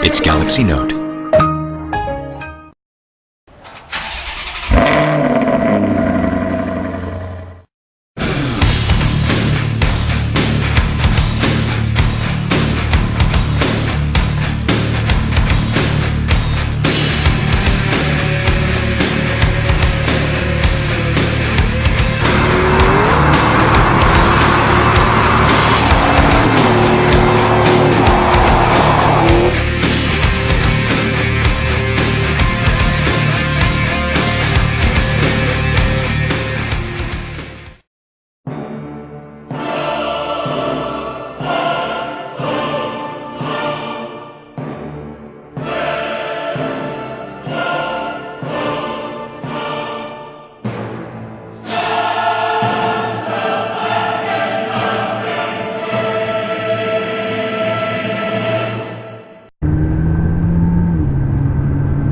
its Galaxy Note.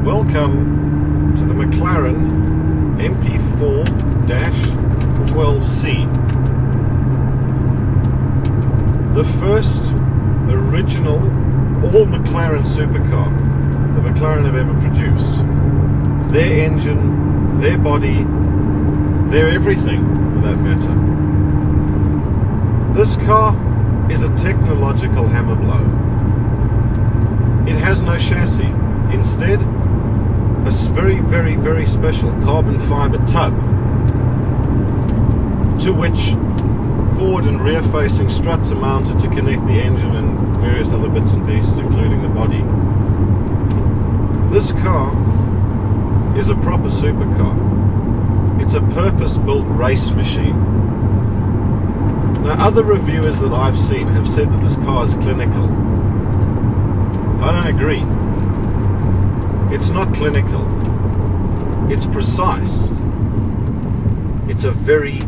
Welcome to the McLaren MP4-12C, the first original all McLaren supercar that McLaren have ever produced. It's their engine, their body, their everything for that matter. This car is a technological hammer blow. It has no chassis. Instead, a very special carbon fiber tub to which forward and rear facing struts are mounted to connect the engine and various other bits and pieces, including the body. This car is a proper supercar. It's a purpose-built race machine. Now, other reviewers that I've seen have said that this car is clinical. I don't agree. It's not clinical. It's precise. It's a very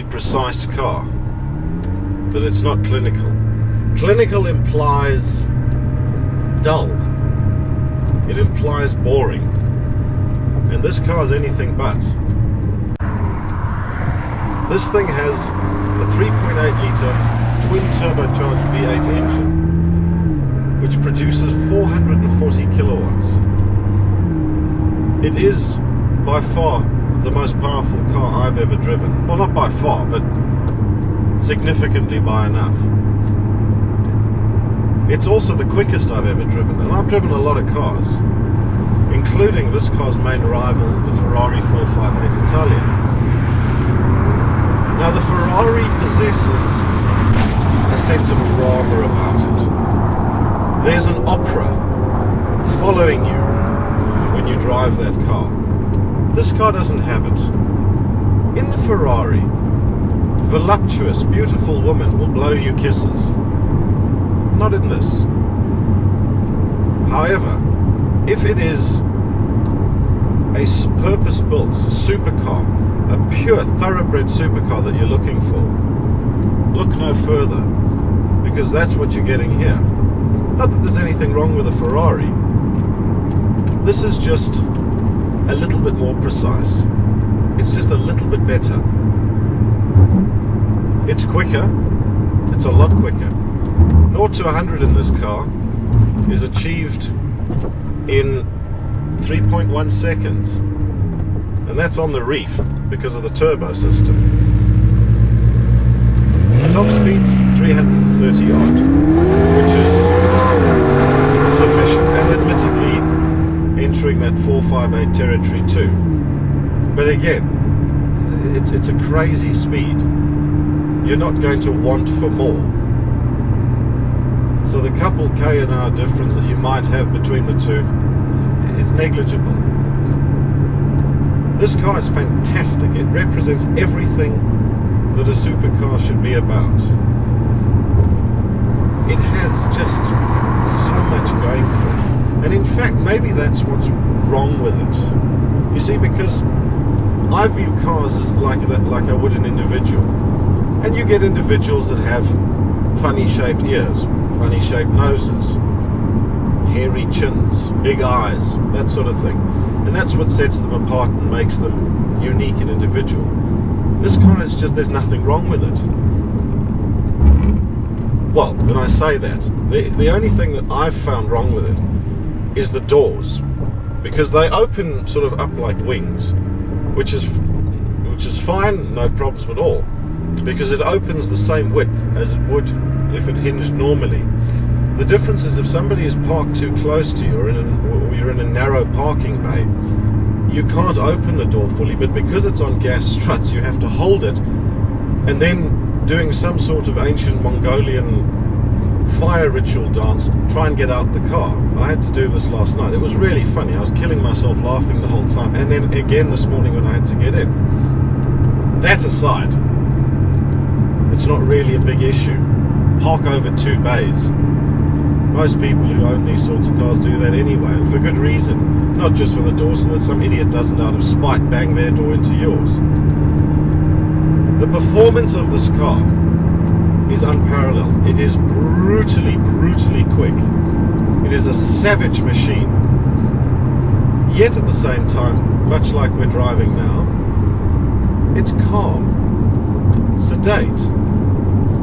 precise car. But it's not clinical. Clinical implies dull. It implies boring. And this car is anything but. This thing has a 3.8 litre twin turbocharged V8 engine, which produces 440 kilowatts. It is by far the most powerful car I've ever driven. Well, not by far, but significantly by enough. It's also the quickest I've ever driven, and I've driven a lot of cars, including this car's main rival, the Ferrari 458 Italia. Now, the Ferrari possesses a sense of drama about it. There's an opera following you when you drive that car. This car doesn't have it. In the Ferrari, voluptuous, beautiful women will blow you kisses. Not in this. However, if it is a purpose-built supercar, a pure, thoroughbred supercar that you're looking for, look no further, because that's what you're getting here. Not that there's anything wrong with a Ferrari. This is just a little bit more precise. It's just a little bit better. It's quicker. It's a lot quicker. 0 to 100 in this car is achieved in 3.1 seconds. And that's on the reef because of the turbo system. Top speed's 330 odd, which is sufficient, and admittedly entering that 458 territory too. But again, it's a crazy speed. You're not going to want for more. So the couple k/h difference that you might have between the two is negligible. This car is fantastic. It represents everything that a supercar should be about. It has just so much going for it. And in fact, maybe that's what's wrong with it. You see, because I view cars as like I would an individual. And you get individuals that have funny shaped ears, funny shaped noses, hairy chins, big eyes, that sort of thing. And that's what sets them apart and makes them unique and individual. This car is just, there's nothing wrong with it. Well, when I say that, the only thing that I've found wrong with it is the doors, because they open sort of up like wings, which is fine, no problems at all, because it opens the same width as it would if it hinged normally. The difference is if somebody is parked too close to you, or you're in a narrow parking bay, you can't open the door fully, but because it's on gas struts, you have to hold it, and then doing some sort of ancient Mongolian fire ritual dance, try and get out the car. I had to do this last night. It was really funny. I was killing myself laughing the whole time, and then again this morning when I had to get in. That aside, it's not really a big issue. Park over 2 bays. Most people who own these sorts of cars do that anyway, and for good reason. Not just for the door, so that some idiot doesn't out of spite bang their door into yours. The performance of this car is unparalleled. It is brutally, brutally quick. It is a savage machine. Yet at the same time, much like we're driving now, it's calm, sedate,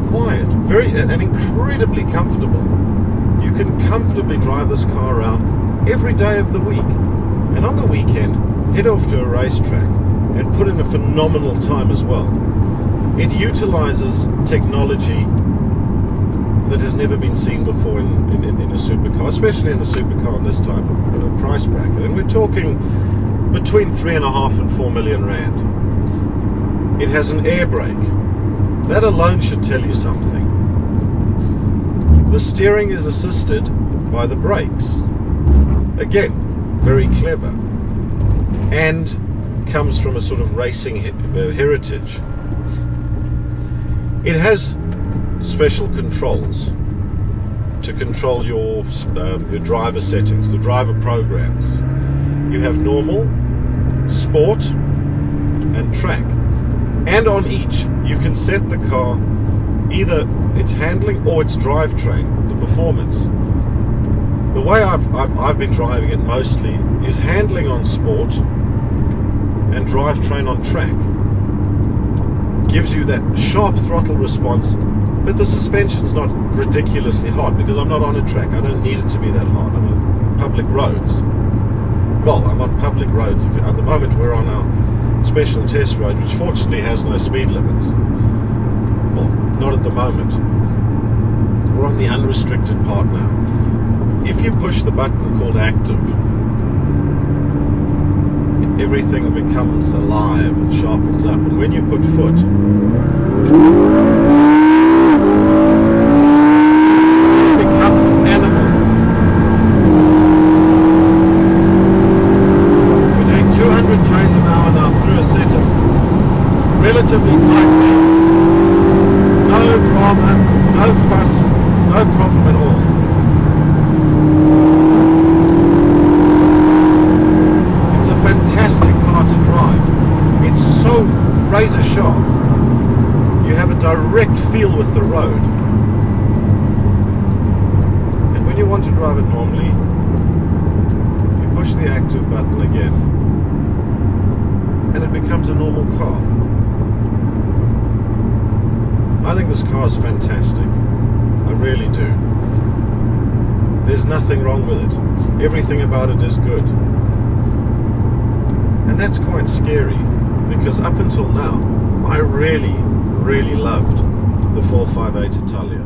quiet, and incredibly comfortable. You can comfortably drive this car around every day of the week. And on the weekend, head off to a racetrack and put in a phenomenal time as well. It utilizes technology that has never been seen before in a supercar, especially in a supercar in this type of price bracket. And we're talking between 3.5 and 4 million rand. It has an air brake. That alone should tell you something. The steering is assisted by the brakes. Again, very clever. And comes from a sort of racing heritage. It has special controls to control your driver settings, the driver programs. You have normal, sport, and track. And on each, you can set the car, either its handling or its drivetrain, the performance. The way I've been driving it mostly is handling on sport and drivetrain on track. Gives you that sharp throttle response, but the suspension's not ridiculously hard because I'm not on a track. I don't need it to be that hard. I'm on public roads. Well, I'm on public roads. At the moment we're on our special test road, which fortunately has no speed limits. Well, not at the moment. We're on the unrestricted part now. If you push the button called active, everything becomes alive and sharpens up, and when you put foot, it becomes an animal. We're doing 200 km an hour now through a set of relatively tight lanes. No drama, no fuss, no problem at all. Fantastic car to drive. It's so razor sharp. You have a direct feel with the road. And when you want to drive it normally, you push the active button again, and it becomes a normal car. I think this car is fantastic. I really do. There's nothing wrong with it. Everything about it is good. And that's quite scary, because up until now, I really, really loved the 458 Italia.